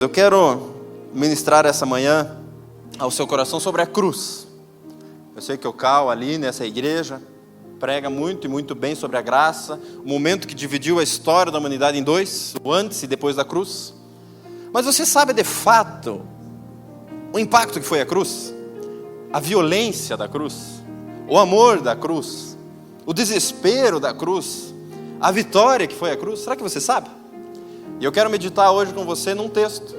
Eu quero ministrar essa manhã ao seu coração sobre a cruz. Eu sei que o Cal ali nessa igreja prega muito e muito bem sobre a graça, o momento que dividiu a história da humanidade em dois, o antes e depois da cruz. Mas você sabe de fato o impacto que foi a cruz? A violência da cruz, o amor da cruz, o desespero da cruz, a vitória que foi a cruz? Será que você sabe? E eu quero meditar hoje com você num texto.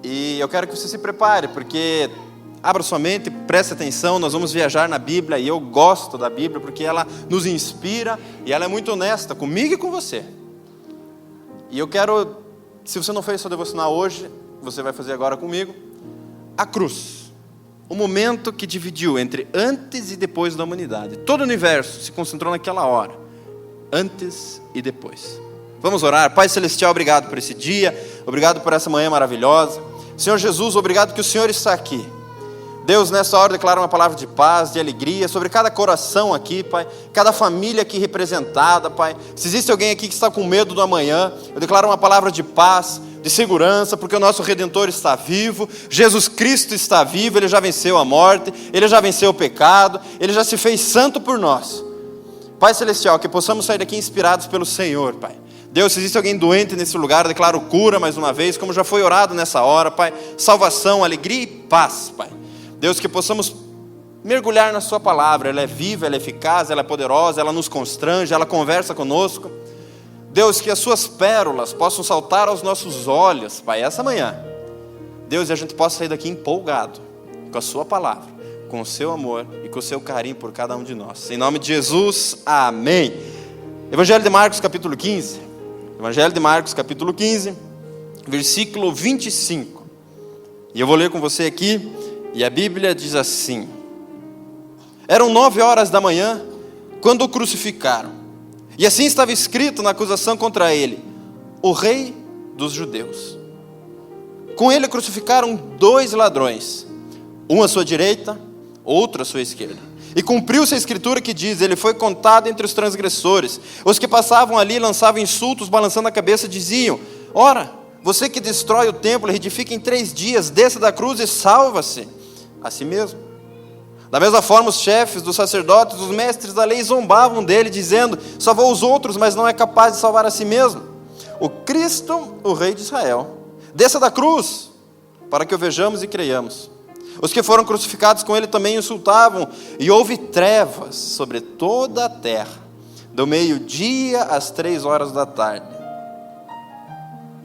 E eu quero que você se prepare, porque abra sua mente, preste atenção, nós vamos viajar na Bíblia, e eu gosto da Bíblia, porque ela nos inspira, e ela é muito honesta comigo e com você. E eu quero, se você não fez seu devocional hoje, você vai fazer agora comigo. A cruz, o momento que dividiu entre antes e depois da humanidade. Todo o universo se concentrou naquela hora, antes e depois. Vamos orar. Pai Celestial, obrigado por esse dia, obrigado por essa manhã maravilhosa. Senhor Jesus, obrigado que o Senhor está aqui. Deus, nessa hora, declara uma palavra de paz, de alegria, sobre cada coração aqui, Pai, cada família aqui representada, Pai. Se existe alguém aqui que está com medo do amanhã, eu declaro uma palavra de paz, de segurança, porque o nosso Redentor está vivo, Jesus Cristo está vivo, Ele já venceu a morte, Ele já venceu o pecado, Ele já se fez santo por nós. Pai Celestial, que possamos sair daqui inspirados pelo Senhor, Pai. Deus, se existe alguém doente nesse lugar, eu declaro cura mais uma vez, como já foi orado nessa hora, Pai. Salvação, alegria e paz, Pai. Deus, que possamos mergulhar na Sua palavra. Ela é viva, ela é eficaz, ela é poderosa, ela nos constrange, ela conversa conosco. Deus, que as Suas pérolas possam saltar aos nossos olhos, Pai, essa manhã. Deus, e a gente possa sair daqui empolgado com a Sua palavra, com o Seu amor e com o Seu carinho por cada um de nós. Em nome de Jesus, amém. Evangelho de Marcos, capítulo 15. Evangelho de Marcos, capítulo 15, versículo 25. E eu vou ler com você aqui, e a Bíblia diz assim: Eram 9 horas da manhã, quando o crucificaram. E assim estava escrito na acusação contra ele: o Rei dos Judeus. Com ele crucificaram 2 ladrões, um à sua direita, outro à sua esquerda. E cumpriu-se a escritura que diz: ele foi contado entre os transgressores. Os que passavam ali lançavam insultos, balançando a cabeça, diziam: ora, você que destrói o templo, reedifica em 3 dias, desça da cruz e salva-se a si mesmo. Da mesma forma, os chefes dos sacerdotes, os mestres da lei, zombavam dele, dizendo: salvou os outros, mas não é capaz de salvar a si mesmo. O Cristo, o Rei de Israel, desça da cruz, para que o vejamos e creiamos. Os que foram crucificados com ele também insultavam, e houve trevas sobre toda a terra, do meio-dia às 3 horas da tarde.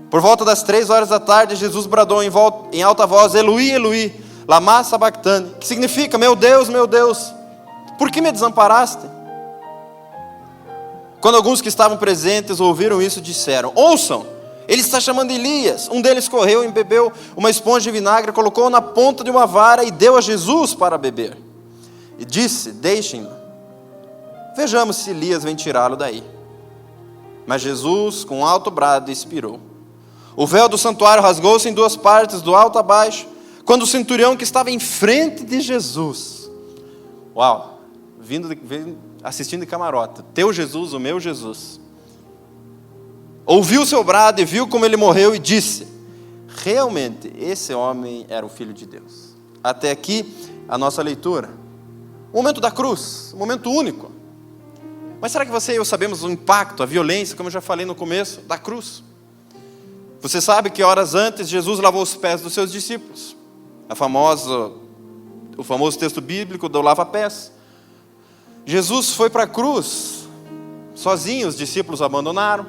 Por volta das 3 horas da tarde, Jesus bradou em alta voz: Eloi, Eloi, lama sabachthani, que significa: meu Deus, por que me desamparaste? Quando alguns que estavam presentes ouviram isso, disseram: ouçam, ele está chamando Elias. Um deles correu e bebeu uma esponja de vinagre, colocou na ponta de uma vara e deu a Jesus para beber. E disse: deixem-no, vejamos se Elias vem tirá-lo daí. Mas Jesus, com alto brado, expirou. O véu do santuário rasgou-se em 2 partes, do alto a baixo, quando o centurião que estava em frente de Jesus, assistindo de camarote, teu Jesus, o meu Jesus, ouviu o seu brado e viu como ele morreu e disse: realmente esse homem era o Filho de Deus. Até aqui a nossa leitura. O momento da cruz, um momento único. Mas será que você e eu sabemos o impacto, a violência, como eu já falei no começo, da cruz? Você sabe que horas antes Jesus lavou os pés dos seus discípulos. O famoso texto bíblico do lava-pés. Jesus foi para a cruz sozinho, os discípulos abandonaram.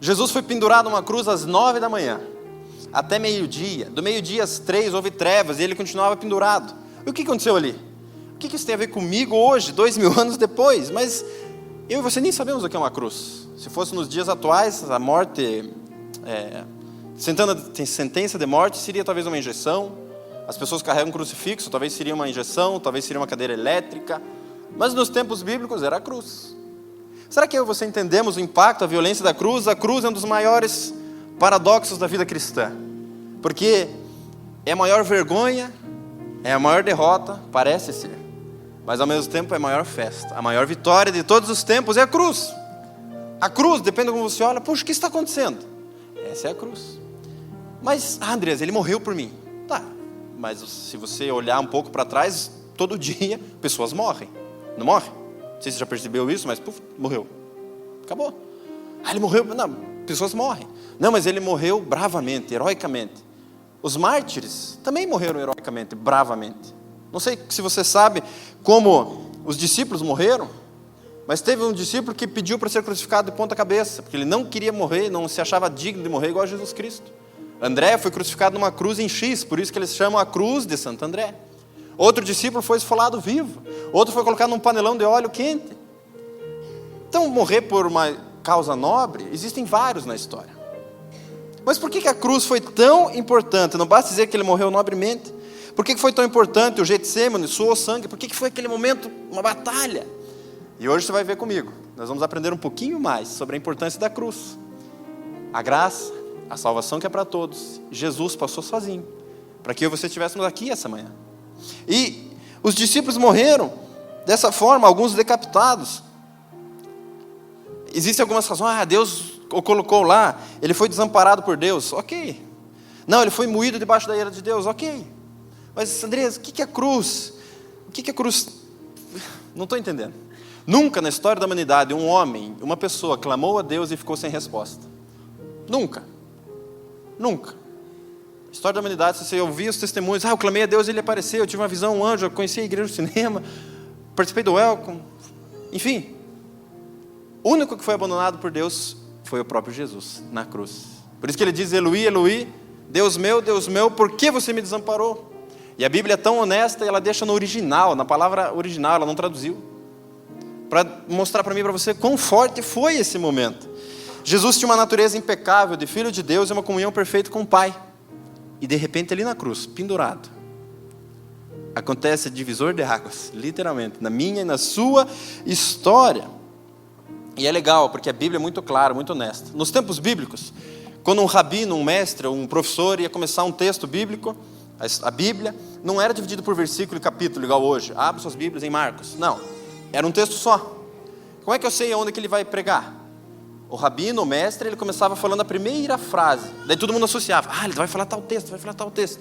Jesus foi pendurado numa cruz às 9 da manhã, até meio-dia. Do meio-dia às 3 houve trevas e ele continuava pendurado. E o que aconteceu ali? O que isso tem a ver comigo hoje, 2000 anos depois? Mas eu e você nem sabemos o que é uma cruz. Se fosse nos dias atuais, a morte, sentença de morte seria talvez uma injeção. As pessoas carregam um crucifixo, talvez seria uma injeção, talvez seria uma cadeira elétrica. Mas nos tempos bíblicos era a cruz. Será que eu e você entendemos o impacto, a violência da cruz? A cruz é um dos maiores paradoxos da vida cristã. Porque é a maior vergonha, é a maior derrota, parece ser. Mas ao mesmo tempo é a maior festa. A maior vitória de todos os tempos é a cruz. A cruz, depende de como você olha, puxa, o que está acontecendo? Essa é a cruz. Mas, Andreas, ele morreu por mim. Tá, mas se você olhar um pouco para trás, todo dia pessoas morrem. Não morre? Não sei se você já percebeu isso, mas morreu. Acabou. Ele morreu. Não, pessoas morrem. Não, mas ele morreu bravamente, heroicamente. Os mártires também morreram heroicamente, bravamente. Não sei se você sabe como os discípulos morreram, mas teve um discípulo que pediu para ser crucificado de ponta cabeça, porque ele não queria morrer, não se achava digno de morrer igual a Jesus Cristo. André foi crucificado numa cruz em X, por isso que eles chamam a cruz de Santo André. Outro discípulo foi esfolado vivo, outro foi colocado num panelão de óleo quente. Então, morrer por uma causa nobre, existem vários na história. Mas por que a cruz foi tão importante? Não basta dizer que ele morreu nobremente. Por que foi tão importante? O Getsêmani suou sangue. Por que foi aquele momento, uma batalha? E hoje você vai ver comigo. Nós vamos aprender um pouquinho mais sobre a importância da cruz. A graça, a salvação que é para todos. Jesus passou sozinho, para que eu e você estivéssemos aqui essa manhã. E os discípulos morreram dessa forma, alguns decapitados. Existem algumas razões. Deus o colocou lá, ele foi desamparado por Deus. Ok. Não, ele foi moído debaixo da ira de Deus. Ok. Mas, Andrés, o que é cruz? O que é cruz? Não estou entendendo. Nunca na história da humanidade um homem, uma pessoa clamou a Deus e ficou sem resposta. Nunca. Nunca. Na história da humanidade, se você ouvir os testemunhos, eu clamei a Deus e ele apareceu, eu tive uma visão, um anjo, eu conheci a igreja do cinema, participei do welcome, enfim. O único que foi abandonado por Deus foi o próprio Jesus, na cruz. Por isso que ele diz, Eloi, Eloi, Deus meu, por que você me desamparou? E a Bíblia é tão honesta, e ela deixa no original, na palavra original, ela não traduziu. Para mostrar para mim e para você quão forte foi esse momento. Jesus tinha uma natureza impecável, de Filho de Deus, e uma comunhão perfeita com o Pai. E de repente ali na cruz, pendurado, acontece divisor de águas, literalmente, na minha e na sua história. E é legal, porque a Bíblia é muito clara, muito honesta. Nos tempos bíblicos, quando um rabino, um mestre, um professor ia começar um texto bíblico, a Bíblia não era dividido por versículo e capítulo, igual hoje. Abre suas Bíblias em Marcos. Não, era um texto só. Como é que eu sei aonde que ele vai pregar? O rabino, o mestre, ele começava falando a primeira frase. Daí todo mundo associava. Ele vai falar tal texto, vai falar tal texto.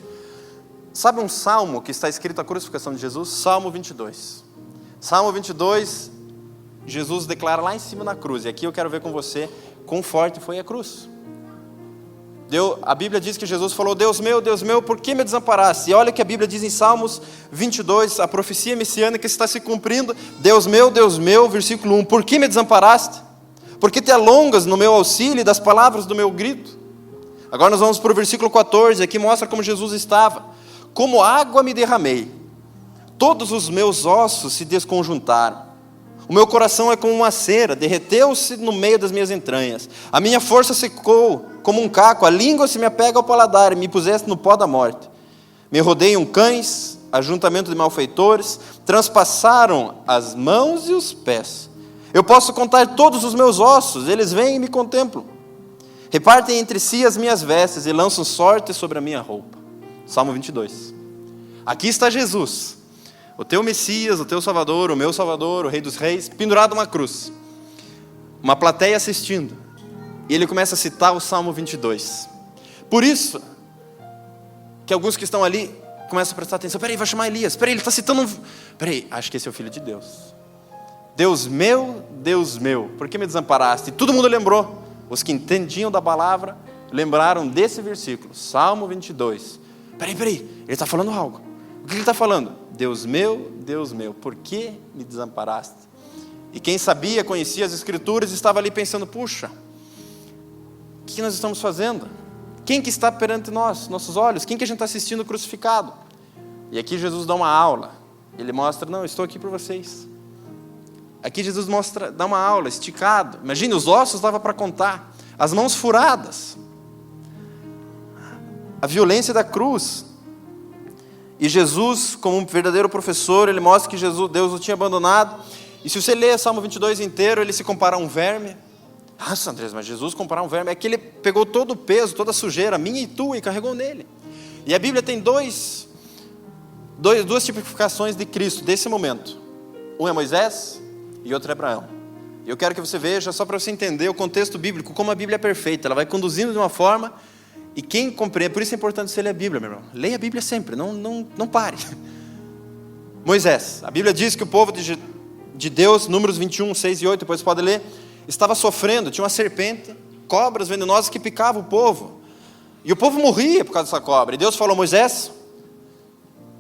Sabe um salmo que está escrito a crucificação de Jesus? Salmo 22. Salmo 22, Jesus declara lá em cima na cruz. E aqui eu quero ver com você quão forte foi a cruz. A Bíblia diz que Jesus falou, Deus meu, por que me desamparaste? E olha o que a Bíblia diz em Salmos 22, a profecia messiânica está se cumprindo. Deus meu, versículo 1, por que me desamparaste? Por que te alongas no meu auxílio e das palavras do meu grito? Agora nós vamos para o versículo 14, aqui mostra como Jesus estava. Como água me derramei, todos os meus ossos se desconjuntaram. O meu coração é como uma cera, derreteu-se no meio das minhas entranhas. A minha força secou como um caco, a língua se me apega ao paladar e me puseste no pó da morte. Me rodeiam cães, ajuntamento de malfeitores, transpassaram as mãos e os pés. Eu posso contar todos os meus ossos, eles vêm e me contemplam. Repartem entre si as minhas vestes e lançam sorte sobre a minha roupa. Salmo 22. Aqui está Jesus, o teu Messias, o teu Salvador, o meu Salvador, o Rei dos Reis, pendurado numa cruz. Uma plateia assistindo. E ele começa a citar o Salmo 22. Por isso, que alguns que estão ali começam a prestar atenção. Peraí, vai chamar Elias. Peraí, ele está citando Peraí, acho que esse é o Filho de Deus. Deus meu, por que me desamparaste? E todo mundo lembrou. Os que entendiam da palavra, lembraram desse versículo. Salmo 22. Peraí, ele está falando algo. O que ele está falando? Deus meu, por que me desamparaste? E quem sabia, conhecia as Escrituras, estava ali pensando, puxa, o que nós estamos fazendo? Quem que está perante nós, nossos olhos? Quem que a gente está assistindo crucificado? E aqui Jesus dá uma aula. Ele mostra, não, eu estou aqui por vocês. Aqui Jesus dá uma aula, esticado. Imagina, os ossos dava para contar. As mãos furadas. A violência da cruz. E Jesus, como um verdadeiro professor, ele mostra que Deus o tinha abandonado. E se você ler Salmo 22 inteiro, ele se compara a um verme. Nossa, Andrés, mas Jesus comparar um verme. É que ele pegou todo o peso, toda a sujeira, minha e tua, e carregou nele. E a Bíblia tem duas tipificações de Cristo, desse momento. Um é Moisés e outro é Abraão. Eu quero que você veja, só para você entender o contexto bíblico, como a Bíblia é perfeita. Ela vai conduzindo de uma forma, e quem compreende, por isso é importante você ler a Bíblia, meu irmão. Leia a Bíblia sempre, não pare. Moisés, a Bíblia diz que o povo de Deus, Números 21, 6 e 8, depois você pode ler, estava sofrendo, tinha uma serpente, cobras venenosas que picavam o povo. E o povo morria por causa dessa cobra. E Deus falou: Moisés,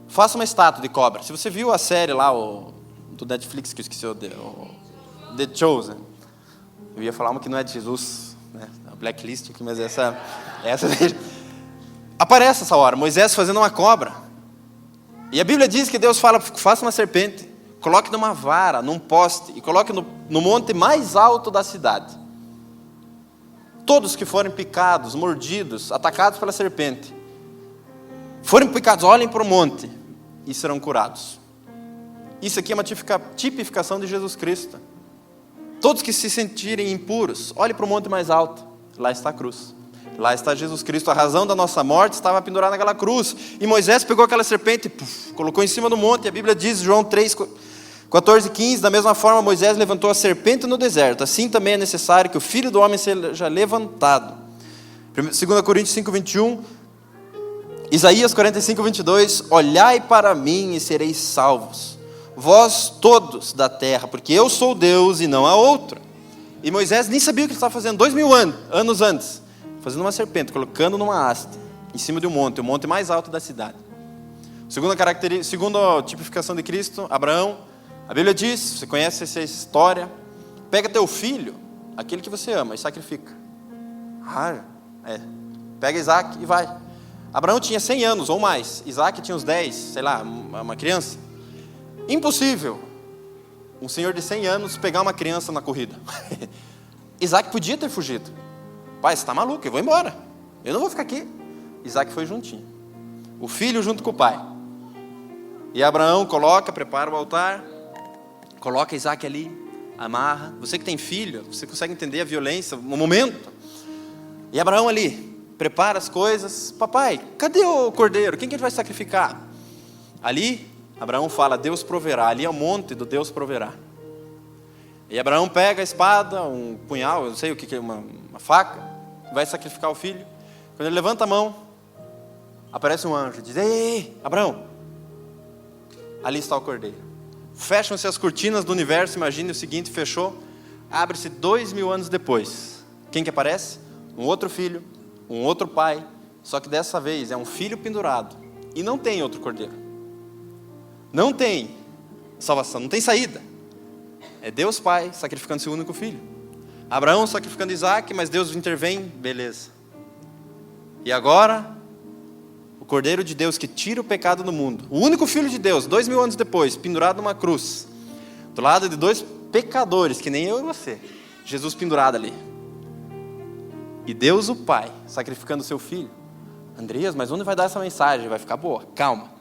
faça uma estátua de cobra. Se você viu a série lá, do Netflix, que eu esqueci, The Chosen. Eu ia falar uma que não é de Jesus, né? A Blacklist aqui, mas essa aparece essa hora, Moisés fazendo uma cobra. E a Bíblia diz que Deus fala: faça uma serpente, coloque numa vara, num poste, e coloque no monte mais alto da cidade. Todos que forem picados, mordidos, atacados pela serpente, forem picados, olhem para o monte e serão curados. Isso aqui é uma tipificação de Jesus Cristo. Todos que se sentirem impuros, olhem para o monte mais alto. Lá está a cruz. Lá está Jesus Cristo. A razão da nossa morte estava pendurada naquela cruz. E Moisés pegou aquela serpente e colocou em cima do monte. E a Bíblia diz, João 3, 14 e 15, da mesma forma Moisés levantou a serpente no deserto. Assim também é necessário que o Filho do Homem seja levantado. 2 Coríntios 5, 21. Isaías 45, 22. Olhai para mim e sereis salvos, vós todos da terra, porque eu sou Deus e não há outro. E Moisés nem sabia o que ele estava fazendo 2000 anos antes, fazendo uma serpente, colocando numa haste, em cima de um monte, o monte mais alto da cidade. Segunda tipificação de Cristo, Abraão, a Bíblia diz, você conhece essa história: pega teu filho, aquele que você ama, e sacrifica. Pega Isaac e vai. Abraão tinha 100 anos ou mais, Isaac tinha uns 10, sei lá, uma criança. Impossível um senhor de 100 anos pegar uma criança na corrida. Isaac podia ter fugido. Pai, você está maluco, eu vou embora, eu não vou ficar aqui. Isaac foi juntinho, o filho junto com o pai. E Abraão prepara o altar, coloca Isaac ali, amarra. Você que tem filho, você consegue entender a violência, o momento. E Abraão ali, prepara as coisas. Papai, cadê o cordeiro? Quem que a gente vai sacrificar? Ali, Abraão fala: Deus proverá. Ali é o monte do Deus proverá. E Abraão pega a espada, um punhal, eu não sei o que é, uma faca, vai sacrificar o filho. Quando ele levanta a mão, aparece um anjo e diz: ei, Abraão, ali está o cordeiro. Fecham-se as cortinas do universo. Imagine o seguinte: fechou, abre-se 2000 anos depois. Quem que aparece? Um outro filho, um outro pai, só que dessa vez é um filho pendurado. E não tem outro cordeiro. Não tem salvação, não tem saída. É Deus Pai sacrificando seu único filho. Abraão sacrificando Isaac, mas Deus intervém, beleza. E agora, o Cordeiro de Deus que tira o pecado do mundo. O único Filho de Deus, 2000 anos depois, pendurado numa cruz. Do lado de dois pecadores, que nem eu e você. Jesus pendurado ali. E Deus o Pai sacrificando seu Filho. Andreas, mas onde vai dar essa mensagem? Vai ficar boa, calma.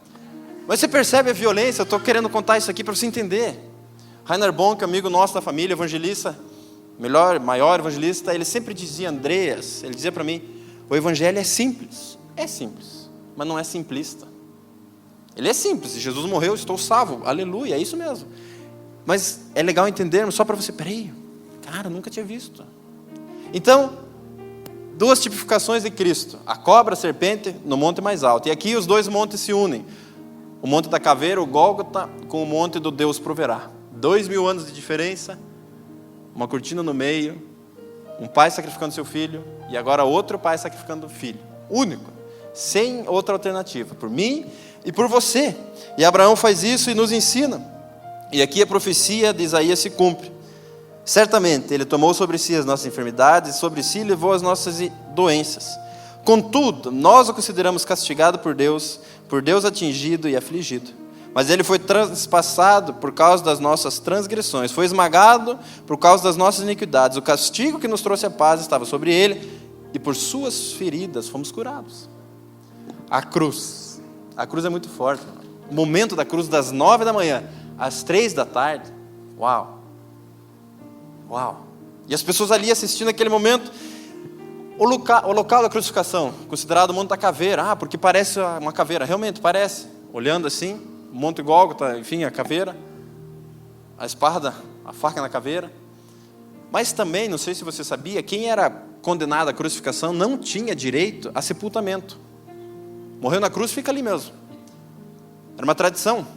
Mas você percebe a violência? Eu estou querendo contar isso aqui para você entender. Rainer Bonk, amigo nosso da família, evangelista, maior evangelista, ele sempre dizia: Andreas, ele dizia para mim: o evangelho é simples, mas não é simplista. Ele é simples, se Jesus morreu, estou salvo, aleluia, é isso mesmo. Mas é legal entendermos, só para você, peraí, cara, nunca tinha visto. Então, duas tipificações de Cristo: a cobra, a serpente, no monte mais alto. E aqui os dois montes se unem. O monte da caveira, o Gólgota, com o monte do Deus proverá. 2000 anos de diferença, uma cortina no meio, um pai sacrificando seu filho, e agora outro pai sacrificando o filho. Único, sem outra alternativa, por mim e por você. E Abraão faz isso e nos ensina. E aqui a profecia de Isaías se cumpre. Certamente ele tomou sobre si as nossas enfermidades, e sobre si levou as nossas doenças. Contudo, nós o consideramos castigado por Deus atingido e afligido. Mas ele foi transpassado por causa das nossas transgressões, foi esmagado por causa das nossas iniquidades. O castigo que nos trouxe a paz estava sobre ele, e por suas feridas fomos curados. A cruz é muito forte. O momento da cruz, das 9 da manhã às 3 da tarde, uau. E as pessoas ali assistindo aquele momento. O local da crucificação, considerado o Monte da Caveira, porque parece uma caveira, realmente parece, olhando assim, o Monte Gólgota, enfim, a caveira, a espada, a faca na caveira. Mas também, não sei se você sabia, quem era condenado à crucificação não tinha direito a sepultamento. Morreu na cruz, fica ali mesmo. Era uma tradição.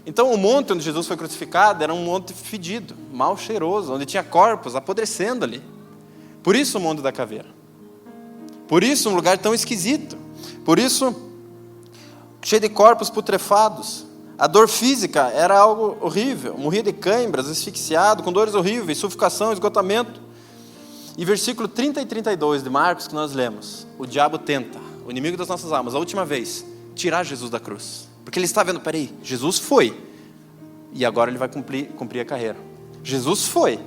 Então o monte onde Jesus foi crucificado era um monte fedido, mal cheiroso, onde tinha corpos apodrecendo ali. Por isso o monte da caveira. Por isso um lugar tão esquisito. Por isso cheio de corpos putrefados. A dor física era algo horrível. Morria de câimbras, asfixiado, com dores horríveis, sufocação, esgotamento. E versículo 30 e 32 de Marcos que nós lemos. O diabo tenta, o inimigo das nossas almas, a última vez, tirar Jesus da cruz. Porque ele está vendo, peraí, Jesus foi. E agora ele vai cumprir a carreira. Jesus foi.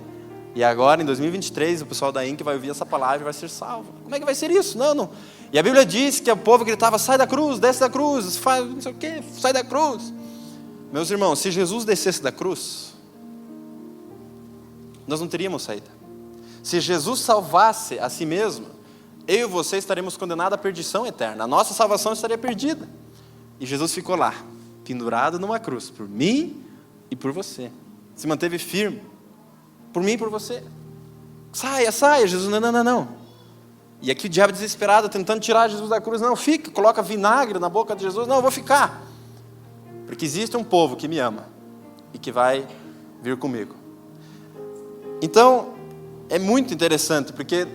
E agora, em 2023, o pessoal da INC vai ouvir essa palavra e vai ser salvo. Como é que vai ser isso? Não. E a Bíblia diz que o povo gritava, sai da cruz, desce da cruz, faz não sei o quê, sai da cruz. Meus irmãos, se Jesus descesse da cruz, nós não teríamos saída. Se Jesus salvasse a si mesmo, eu e você estaremos condenados à perdição eterna. A nossa salvação estaria perdida. E Jesus ficou lá, pendurado numa cruz, por mim e por você. Se manteve firme, por mim e por você. Saia, Jesus, não. E aqui o diabo desesperado, tentando tirar Jesus da cruz. Não, fica, coloca vinagre na boca de Jesus. Não, eu vou ficar. Porque existe um povo que me ama e que vai vir comigo. Então, é muito interessante, porque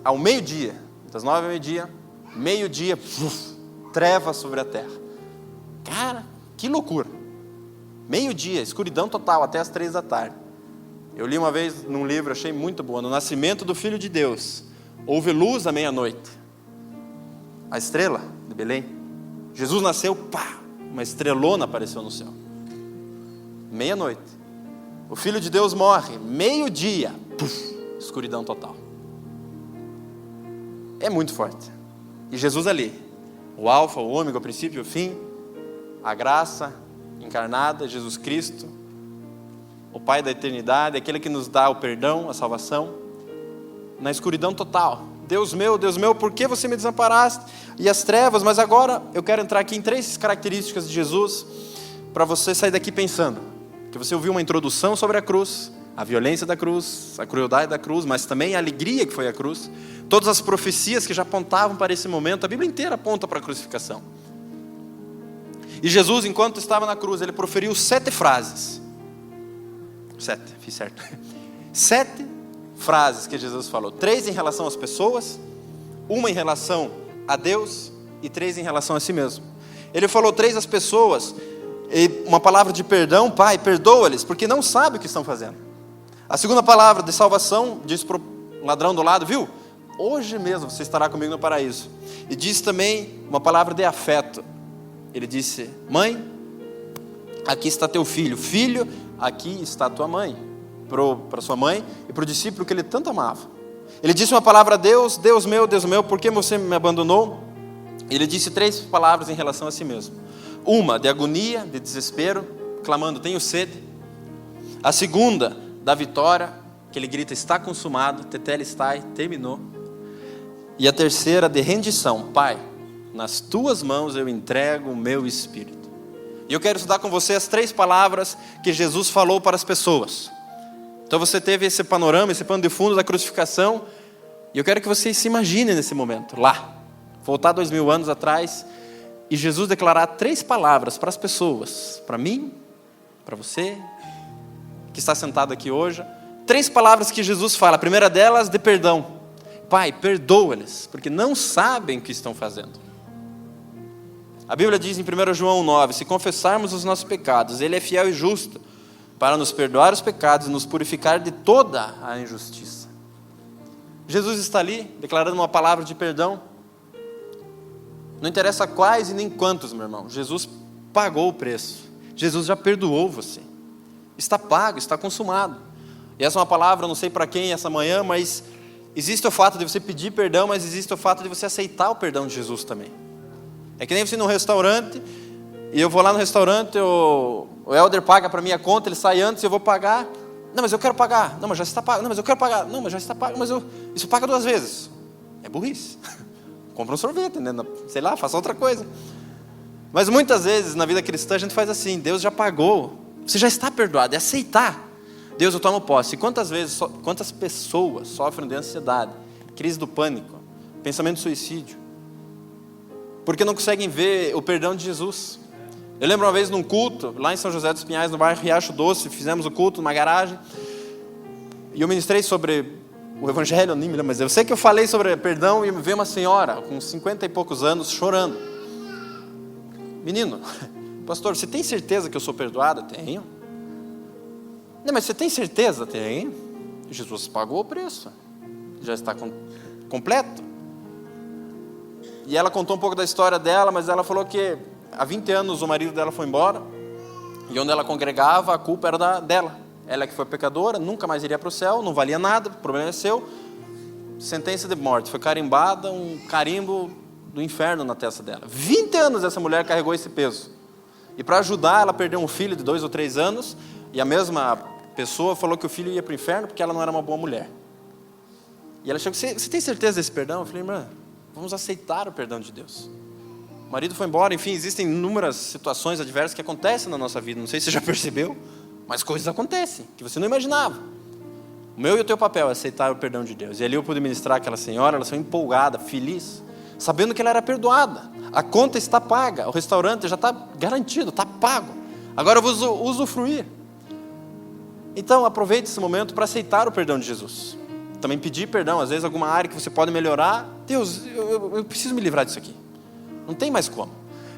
ao meio-dia, das 9 ao meio-dia, trevas sobre a terra. Cara, que loucura. Meio-dia, escuridão total, até as 3 da tarde. Eu li uma vez num livro, achei muito bom. No nascimento do Filho de Deus, houve luz à meia-noite. A estrela de Belém. Jesus nasceu, uma estrelona apareceu no céu. Meia-noite. O Filho de Deus morre, meio-dia, escuridão total. É muito forte. E Jesus ali, o alfa, o ômega, o princípio e o fim, a graça encarnada, Jesus Cristo, o Pai da eternidade, aquele que nos dá o perdão, a salvação, na escuridão total. Deus meu, por que você me desamparaste? E as trevas, mas agora eu quero entrar aqui em 3 características de Jesus, para você sair daqui pensando, que você ouviu uma introdução sobre a cruz, a violência da cruz, a crueldade da cruz, mas também a alegria que foi a cruz, todas as profecias que já apontavam para esse momento, a Bíblia inteira aponta para a crucificação. E Jesus, enquanto estava na cruz, ele proferiu 7 frases. 7, fiz certo. 7 frases que Jesus falou. 3 em relação às pessoas, 1 em relação a Deus e 3 em relação a si mesmo. Ele falou 3 às pessoas, e uma palavra de perdão, Pai, perdoa-lhes, porque não sabem o que estão fazendo. A segunda palavra de salvação, diz para o ladrão do lado, viu? Hoje mesmo você estará comigo no paraíso. E diz também uma palavra de afeto. Ele disse, mãe, aqui está teu filho. Filho, aqui está tua mãe. Para sua mãe e para o discípulo que ele tanto amava. Ele disse uma palavra a Deus, Deus meu, por que você me abandonou? Ele disse 3 palavras em relação a si mesmo. Uma de agonia, de desespero, clamando, tenho sede. A segunda, da vitória, que ele grita, está consumado, tetelestai, terminou. E a terceira, de rendição, Pai, nas tuas mãos eu entrego o meu espírito. E eu quero estudar com você as 3 palavras que Jesus falou para as pessoas. Então você teve esse panorama, esse pano de fundo da crucificação, e eu quero que você se imagine nesse momento, lá, voltar 2000 anos atrás, e Jesus declarar 3 palavras para as pessoas, para mim, para você, que está sentado aqui hoje, 3 palavras que Jesus fala, a primeira delas de perdão. Pai, perdoa-lhes, porque não sabem o que estão fazendo. A Bíblia diz em 1 João 9, se confessarmos os nossos pecados, Ele é fiel e justo, para nos perdoar os pecados e nos purificar de toda a injustiça. Jesus está ali, declarando uma palavra de perdão. Não interessa quais e nem quantos, meu irmão. Jesus pagou o preço. Jesus já perdoou você. Está pago, está consumado. E essa é uma palavra, não sei para quem essa manhã, mas existe o fato de você pedir perdão, mas existe o fato de você aceitar o perdão de Jesus também. É que nem você ir num restaurante, e eu vou lá no restaurante, o Helder paga para minha conta, ele sai antes e eu vou pagar. Não, mas eu quero pagar. Não, mas já está pago. Não, mas eu quero pagar. Não, mas já está pago. Mas isso paga 2 vezes. É burrice. Compra um sorvete, né? Sei lá, faça outra coisa. Mas muitas vezes na vida cristã a gente faz assim, Deus já pagou. Você já está perdoado, é aceitar. Deus, eu tomo posse. E quantas pessoas sofrem de ansiedade, crise do pânico, pensamento de suicídio, porque não conseguem ver o perdão de Jesus. Eu lembro uma vez num culto, lá em São José dos Pinhais, no bairro Riacho Doce, fizemos o culto numa garagem, e eu ministrei sobre o evangelho, eu nem me lembro, mas eu sei que eu falei sobre perdão, e me veio uma senhora, com 50 e poucos anos, chorando. Menino, pastor, você tem certeza que eu sou perdoada? Tenho. Não, mas você tem certeza? Tenho. Jesus pagou o preço, já está completo. E ela contou um pouco da história dela, mas ela falou que há 20 anos o marido dela foi embora, e onde ela congregava, a culpa era dela. Ela que foi pecadora, nunca mais iria para o céu, não valia nada, o problema é seu. Sentença de morte, foi carimbada, um carimbo do inferno na testa dela. 20 anos essa mulher carregou esse peso. E para ajudar, ela perdeu um filho de 2 ou 3 anos, e a mesma pessoa falou que o filho ia para o inferno porque ela não era uma boa mulher. E ela chegou, você tem certeza desse perdão? Eu falei, irmã, vamos aceitar o perdão de Deus. O marido foi embora, enfim, existem inúmeras situações adversas que acontecem na nossa vida, não sei se você já percebeu, mas coisas acontecem, que você não imaginava. O meu e o teu papel é aceitar o perdão de Deus. E ali eu pude ministrar aquela senhora, ela saiu empolgada, feliz, sabendo que ela era perdoada. A conta está paga, o restaurante já está garantido, está pago. Agora eu vou usufruir. Então aproveite esse momento para aceitar o perdão de Jesus. Também pedir perdão, às vezes alguma área que você pode melhorar. Deus, eu preciso me livrar disso aqui. Não tem mais como.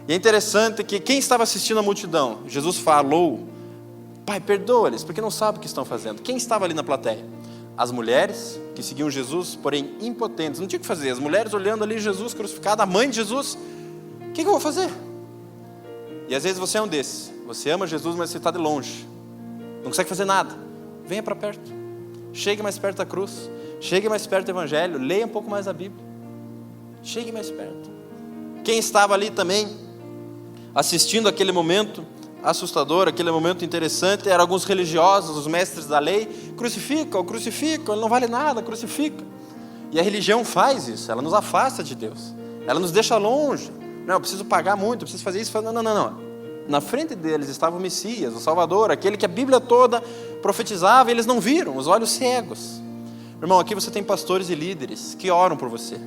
E é interessante que quem estava assistindo a multidão, Jesus falou, Pai, perdoa-lhes, porque não sabem o que estão fazendo. Quem estava ali na plateia? As mulheres que seguiam Jesus, porém impotentes, não tinha o que fazer. As mulheres olhando ali Jesus crucificado, a mãe de Jesus, o que eu vou fazer? E às vezes você é um desses, você ama Jesus, mas você está de longe, não consegue fazer nada. Venha para perto, chegue mais perto da cruz, chegue mais perto do evangelho, leia um pouco mais a Bíblia, chegue mais perto. Quem estava ali também, assistindo aquele momento assustador, aquele momento interessante, eram alguns religiosos, os mestres da lei, crucificam, ele não vale nada, crucifica. E a religião faz isso, ela nos afasta de Deus, ela nos deixa longe. Não, eu preciso pagar muito, eu preciso fazer isso. Não. Na frente deles estava o Messias, o Salvador, aquele que a Bíblia toda profetizava, e eles não viram, os olhos cegos. Irmão, aqui você tem pastores e líderes que oram por você,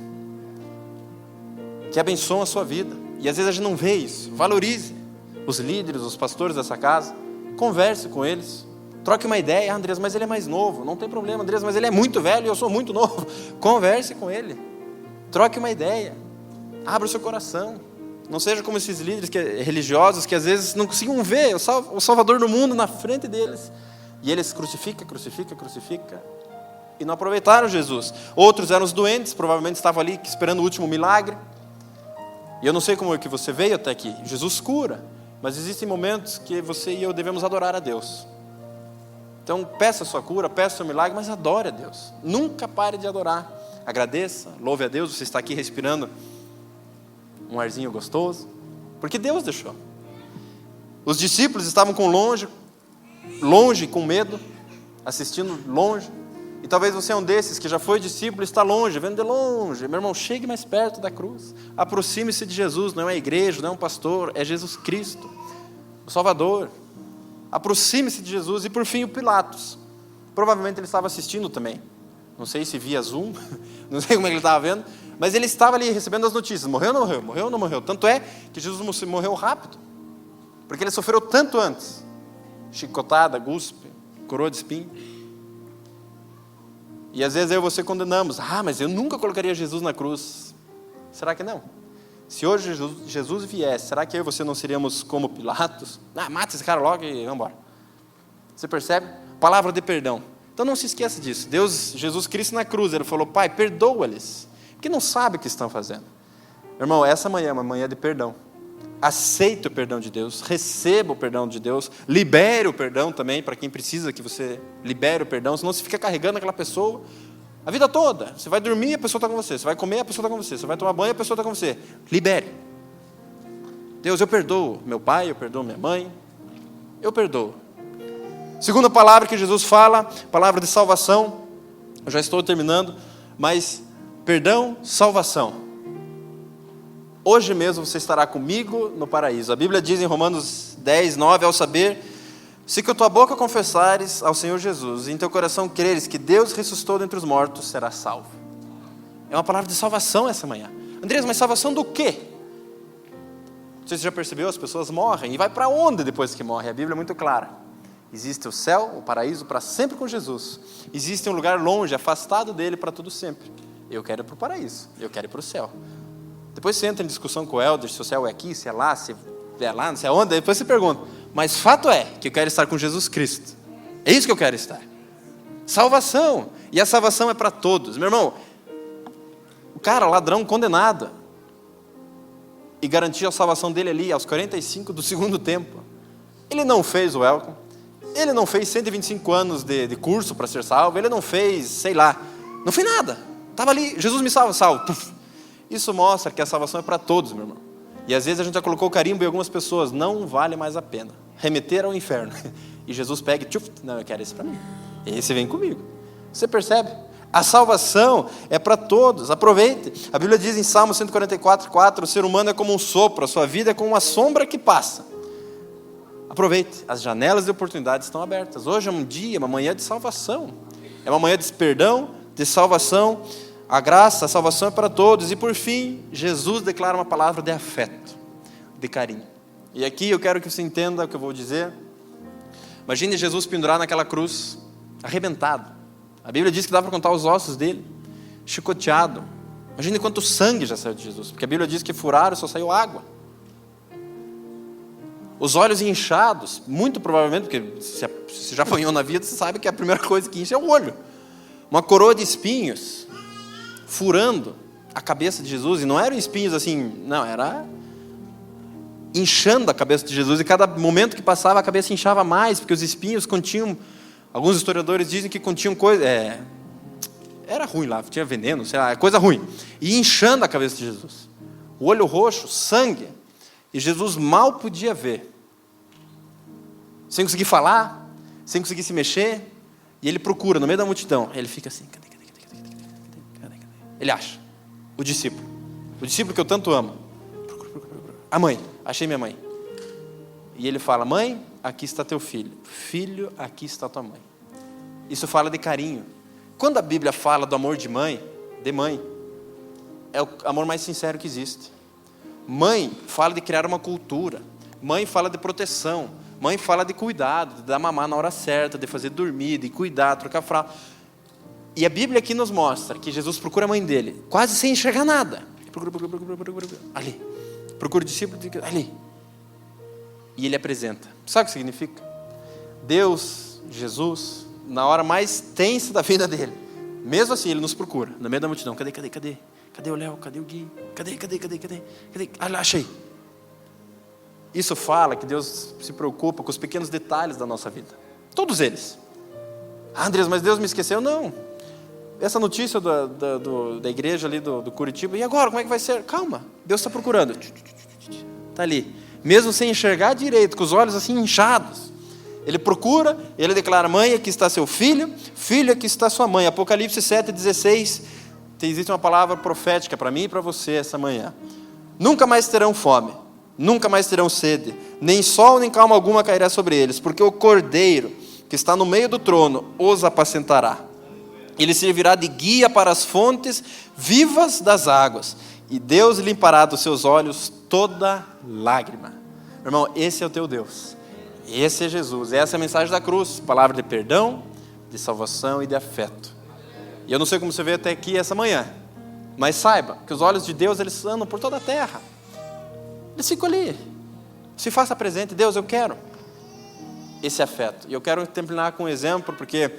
que abençoam a sua vida, e às vezes a gente não vê isso. Valorize os líderes, os pastores dessa casa, converse com eles, troque uma ideia. Andrés, mas ele é mais novo. Não tem problema, Andrés, mas ele é muito velho e eu sou muito novo. Converse com ele, troque uma ideia, abra o seu coração. Não seja como esses líderes religiosos que às vezes não conseguiam ver o Salvador do mundo na frente deles, e eles crucifica, e não aproveitaram Jesus. Outros eram os doentes, provavelmente estavam ali esperando o último milagre. E eu não sei como é que você veio até aqui. Jesus cura, mas existem momentos que você e eu devemos adorar a Deus. Então peça a sua cura, peça o seu milagre, mas adore a Deus. Nunca pare de adorar. Agradeça, louve a Deus. Você está aqui respirando um arzinho gostoso, porque Deus deixou. Os discípulos estavam longe, com medo, assistindo longe. E talvez você é um desses que já foi discípulo e está longe, vendo de longe. Meu irmão, chegue mais perto da cruz. Aproxime-se de Jesus, não é a igreja, não é um pastor, é Jesus Cristo, o Salvador. Aproxime-se de Jesus. E por fim o Pilatos. Provavelmente ele estava assistindo também. Não sei se via Zoom, não sei como é que ele estava vendo, mas ele estava ali recebendo as notícias. Morreu ou não morreu? Morreu ou não morreu? Tanto é que Jesus morreu rápido, porque ele sofreu tanto antes. Chicotada, guspe, coroa de espinho. E às vezes eu e você condenamos. Mas eu nunca colocaria Jesus na cruz. Será que não? Se hoje Jesus viesse, será que eu e você não seríamos como Pilatos? Mata esse cara logo e vamos embora. Você percebe? Palavra de perdão. Então não se esqueça disso. Jesus Cristo na cruz, ele falou, Pai, perdoa-lhes, porque não sabe o que estão fazendo. Irmão, essa manhã é uma manhã de perdão. Aceite o perdão de Deus, receba o perdão de Deus, libere o perdão também para quem precisa que você libere o perdão, senão você fica carregando aquela pessoa a vida toda. Você vai dormir, a pessoa está com você, você vai comer, a pessoa está com você, você vai tomar banho, a pessoa está com você. Libere. Deus, eu perdoo meu pai, eu perdoo minha mãe, eu perdoo. Segunda palavra que Jesus fala, palavra de salvação. Eu já estou terminando, mas perdão, salvação. Hoje mesmo você estará comigo no paraíso. A Bíblia diz em Romanos 10, 9, ao saber, Se com a tua boca confessares ao Senhor Jesus e em teu coração creres que Deus ressuscitou dentre os mortos, serás salvo. É uma palavra de salvação essa manhã. Andrés, mas salvação do quê? Não sei se você já percebeu, as pessoas morrem. E vai para onde depois que morre? A Bíblia é muito clara. Existe o céu, o paraíso para sempre com Jesus. Existe um lugar longe, afastado dele para tudo sempre. Eu quero ir para o paraíso, eu quero ir para o céu. Depois você entra em discussão com o Helder, se o céu é aqui, se é lá, não sei aonde. Depois você pergunta. Mas fato é que eu quero estar com Jesus Cristo. É isso que eu quero estar. Salvação. E a salvação é para todos. Meu irmão, o cara, ladrão condenado, e garantia a salvação dele ali aos 45 do segundo tempo. Ele não fez o welcome. Ele não fez 125 anos de curso para ser salvo. Ele não fez, sei lá, não fez nada. Estava ali, Jesus me salva, salvo. Puf. Isso mostra que a salvação é para todos, meu irmão. E às vezes a gente já colocou carimbo em algumas pessoas. Não vale mais a pena. Remeter ao inferno. E Jesus pega e tchuf, não, eu quero esse para mim. Esse vem comigo. Você percebe? A salvação é para todos. Aproveite. A Bíblia diz em Salmo 144:4, o ser humano é como um sopro, a sua vida é como uma sombra que passa. Aproveite. As janelas de oportunidades estão abertas. Hoje é um dia, uma manhã de salvação. É uma manhã de perdão, de salvação. A graça, a salvação é para todos. E por fim, Jesus declara uma palavra de afeto, de carinho. E aqui eu quero que você entenda o que eu vou dizer. Imagine Jesus pendurado naquela cruz, arrebentado. A Bíblia diz que dá para contar os ossos dele, chicoteado. Imagine quanto sangue já saiu de Jesus, porque a Bíblia diz que furaram e só saiu água. Os olhos inchados, muito provavelmente, porque se já apanhou na vida, você sabe que a primeira coisa que incha é o olho. Uma coroa de espinhos, furando a cabeça de Jesus, e não eram espinhos assim, não, era inchando a cabeça de Jesus, e cada momento que passava a cabeça inchava mais, porque os espinhos continham, alguns historiadores dizem que continham coisa, era ruim lá, tinha veneno, sei lá, coisa ruim, e inchando a cabeça de Jesus, o olho roxo, sangue, e Jesus mal podia ver, sem conseguir falar, sem conseguir se mexer, e ele procura no meio da multidão, ele fica assim, cadê? Ele acha, o discípulo que eu tanto amo, a mãe, achei minha mãe, e ele fala, mãe, aqui está teu filho, filho, aqui está tua mãe. Isso fala de carinho. Quando a Bíblia fala do amor de mãe, é o amor mais sincero que existe. Mãe fala de criar uma cultura, mãe fala de proteção, mãe fala de cuidado, de dar mamar na hora certa, de fazer dormir, de cuidar, trocar fralda. E a Bíblia aqui nos mostra que Jesus procura a mãe dele, quase sem enxergar nada. Procura, ali. Procura o discípulo, ali. E ele apresenta. Sabe o que significa? Deus, Jesus, na hora mais tensa da vida dele, mesmo assim ele nos procura, no meio da multidão. Cadê? Cadê o Léo? Cadê o Gui? Cadê? Ah, achei. Isso fala que Deus se preocupa com os pequenos detalhes da nossa vida. Todos eles. Ah, Andrés, mas Deus me esqueceu? Não. Essa notícia da igreja ali do Curitiba, e agora, como é que vai ser? Calma, Deus está procurando. Está ali. Mesmo sem enxergar direito, com os olhos assim inchados. Ele procura, ele declara, mãe, aqui está seu filho, filho, aqui está sua mãe. Apocalipse 7:16, existe uma palavra profética para mim e para você essa manhã. Nunca mais terão fome, nunca mais terão sede, nem sol nem calma alguma cairá sobre eles, porque o Cordeiro que está no meio do trono os apacentará. Ele servirá de guia para as fontes vivas das águas, e Deus limpará dos seus olhos toda lágrima. Irmão, esse é o teu Deus, esse é Jesus, essa é a mensagem da cruz, palavra de perdão, de salvação e de afeto. E eu não sei como você veio até aqui essa manhã, mas saiba que os olhos de Deus, eles andam por toda a terra, eles ficam ali, se faça presente. Deus, eu quero esse afeto, e eu quero terminar com um exemplo, porque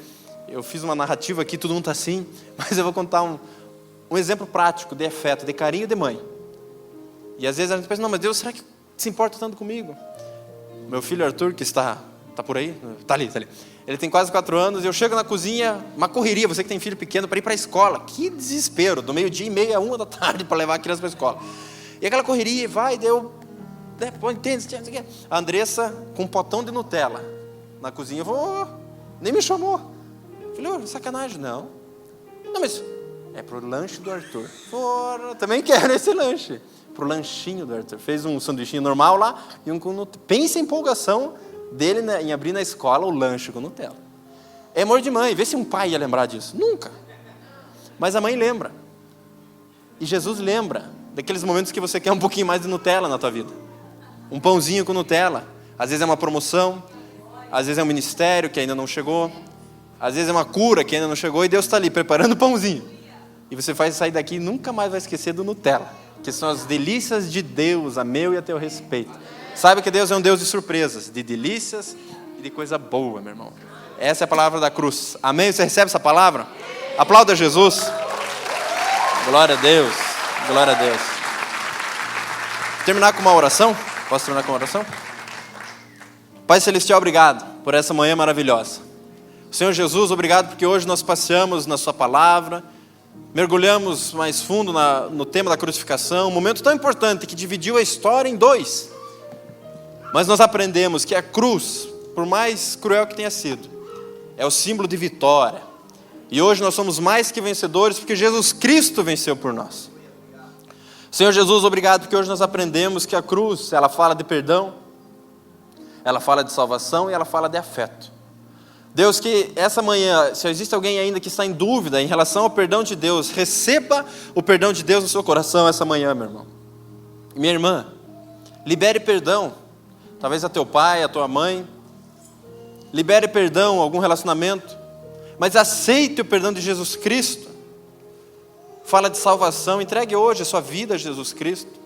eu fiz uma narrativa aqui, todo mundo está assim, mas eu vou contar um exemplo prático de afeto, de carinho de mãe. E às vezes a gente pensa, não, mas Deus, será que se importa tanto comigo? Meu filho Arthur, que está por aí? Está ali. Ele tem quase 4 anos, eu chego na cozinha, uma correria, você que tem filho pequeno, para ir para a escola. Que desespero, do 12:30 a 1h para levar a criança para a escola. E aquela correria, vai, entende? A Andressa com um potão de Nutella na cozinha, nem me chamou. Falei, sacanagem, não, mas é pro lanche do Arthur. Também quero esse lanche. Pro lanchinho do Arthur. Fez um sanduichinho normal lá e um com Nutella. Pensa em empolgação dele em abrir na escola o lanche com Nutella. É amor de mãe. Vê se um pai ia lembrar disso. Nunca. Mas a mãe lembra. E Jesus lembra daqueles momentos que você quer um pouquinho mais de Nutella na tua vida. Um pãozinho com Nutella. Às vezes é uma promoção. Às vezes é um ministério que ainda não chegou. Às vezes é uma cura que ainda não chegou. E Deus está ali preparando o pãozinho. E você faz sair daqui e nunca mais vai esquecer do Nutella. Que são as delícias de Deus, a meu e a teu respeito. Saiba que Deus é um Deus de surpresas, de delícias e de coisa boa, meu irmão. Essa é a palavra da cruz. Amém? Você recebe essa palavra? Aplauda Jesus. Glória a Deus. Glória a Deus. Vou terminar com uma oração? Posso terminar com uma oração? Pai Celestial, obrigado por essa manhã maravilhosa. Senhor Jesus, obrigado porque hoje nós passeamos na sua palavra, mergulhamos mais fundo no tema da crucificação, um momento tão importante que dividiu a história em dois. Mas nós aprendemos que a cruz, por mais cruel que tenha sido, é o símbolo de vitória. E hoje nós somos mais que vencedores porque Jesus Cristo venceu por nós. Senhor Jesus, obrigado porque hoje nós aprendemos que a cruz, ela fala de perdão, ela fala de salvação e ela fala de afeto. Deus, que essa manhã, se existe alguém ainda que está em dúvida em relação ao perdão de Deus, receba o perdão de Deus no seu coração essa manhã, meu irmão. Minha irmã, libere perdão, talvez a teu pai, a tua mãe, libere perdão a algum relacionamento, mas aceite o perdão de Jesus Cristo. Fala de salvação, entregue hoje a sua vida a Jesus Cristo.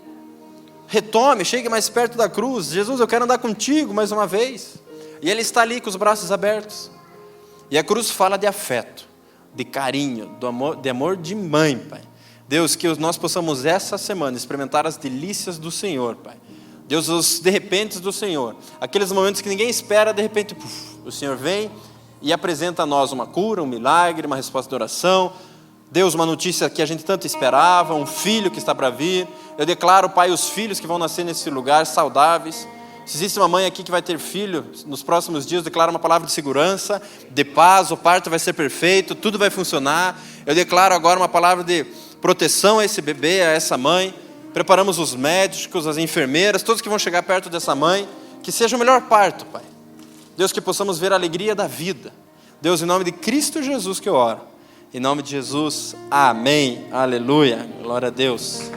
Retome, chegue mais perto da cruz. Jesus, eu quero andar contigo mais uma vez. E Ele está ali com os braços abertos. E a cruz fala de afeto, de carinho, de amor de mãe, Pai. Deus, que nós possamos essa semana experimentar as delícias do Senhor, Pai. Deus, os de repente do Senhor. Aqueles momentos que ninguém espera, de repente, o Senhor vem e apresenta a nós uma cura, um milagre, uma resposta de oração. Deus, uma notícia que a gente tanto esperava, um filho que está para vir. Eu declaro, Pai, os filhos que vão nascer nesse lugar saudáveis. Se existe uma mãe aqui que vai ter filho nos próximos dias, eu declaro uma palavra de segurança, de paz, o parto vai ser perfeito, tudo vai funcionar. Eu declaro agora uma palavra de proteção a esse bebê, a essa mãe. Preparamos os médicos, as enfermeiras, todos que vão chegar perto dessa mãe, que seja o melhor parto, Pai. Deus, que possamos ver a alegria da vida. Deus, em nome de Cristo Jesus que eu oro. Em nome de Jesus, amém, aleluia, glória a Deus.